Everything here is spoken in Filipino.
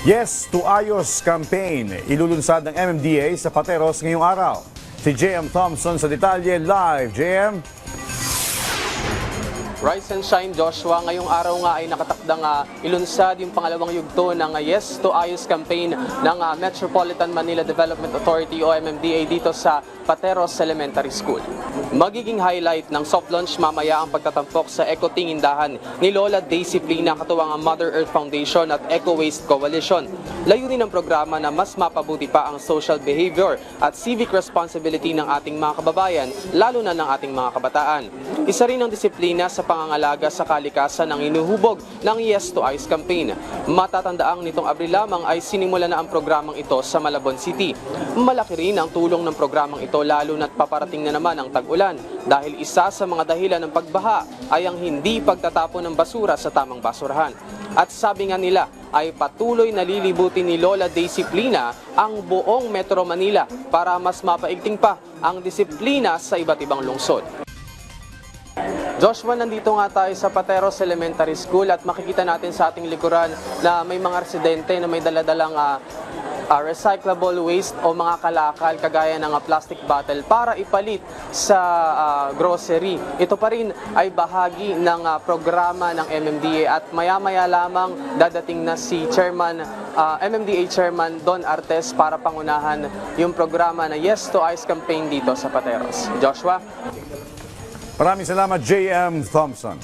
Yes to Ayos campaign. Ilulunsad ng MMDA sa Pateros ngayong araw. Si JM Thompson sa detalye live. JM? Rise and Shine, Joshua. Ngayong araw nga ay nakatakdang ilunsad yung pangalawang yugto ng Yes to Ayos campaign ng Metropolitan Manila Development Authority o MMDA dito sa Pateros Elementary School. Magiging highlight ng soft launch mamaya ang pagtatampok sa eco-tingindahan ni Lola Daisy Plina, katuwang ang Mother Earth Foundation at Eco Waste Coalition. Layunin ng programa na mas mapabuti pa ang social behavior at civic responsibility ng ating mga kababayan, lalo na ng ating mga kabataan. Isa rin ang disiplina sa pangangalaga sa kalikasan ng inuhubog ng Yes to Ayos campaign. Matatandaang nitong Abril lamang ay sinimula na ang programang ito sa Malabon City. Malaki rin ang tulong ng programang ito lalo na't paparating na naman ang tag-ulan dahil isa sa mga dahilan ng pagbaha ay ang hindi pagtatapon ng basura sa tamang basurahan. At sabi nga nila ay patuloy na lilibutin ni Lola Daisy Plina ang buong Metro Manila para mas mapaigting pa ang disiplina sa iba't ibang lungsod. Joshua, nandito nga tayo sa Pateros Elementary School at makikita natin sa ating likuran na may mga residente na may daladalang recyclable waste o mga kalakal kagaya ng plastic bottle para ipalit sa grocery. Ito pa rin ay bahagi ng programa ng MMDA at maya-maya lamang dadating na si MMDA Chairman Don Artes para pangunahan yung programa na Yes to Ayos campaign dito sa Pateros. Joshua? Maraming salamat, JM Thompson.